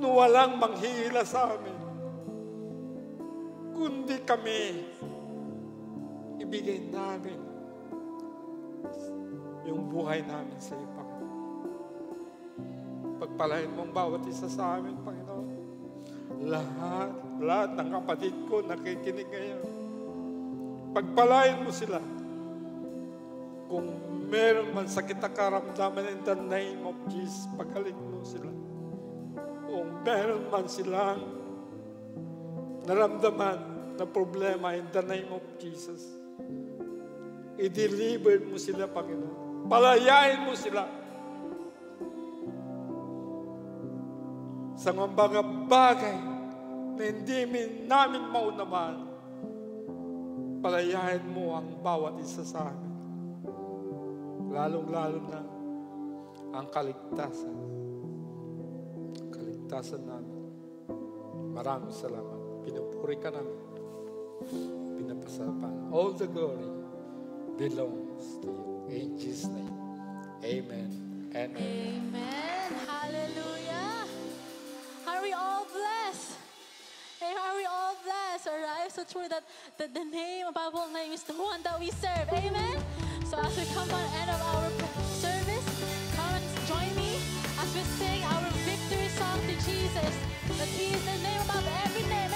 na walang manghihila sa amin, kundi kami ibigay namin yung buhay namin sa iyo, Panginoon. Pagpalain mong bawat isa sa amin, Panginoon. Lahat ng kapatid ko nakikinig ngayon. Pagpalain mo sila. Kung meron man sakit na karamdaman, in the name of Jesus, pagaling mo sila. Kung meron man silang naramdaman na problema, in the name of Jesus, i-deliver mo sila, Panginoon. Palayain mo sila sa mga bagay na hindi namin maunaman. Palayain mo ang bawat isa sa amin. Lalong-lalo na ang kaligtasan. Kaligtasan namin. Maraming salamat. Pinupuri ka namin. Pinapasapan. All the glory belongs to you. In Jesus' name. Amen. And amen. Amen. Hallelujah. Are we all blessed? Hey, are we all blessed? Alright, so true that the name above all names is the one that we serve. Amen? So as we come on the end of our service, come and join me as we sing our victory song to Jesus. That He is the name above every name.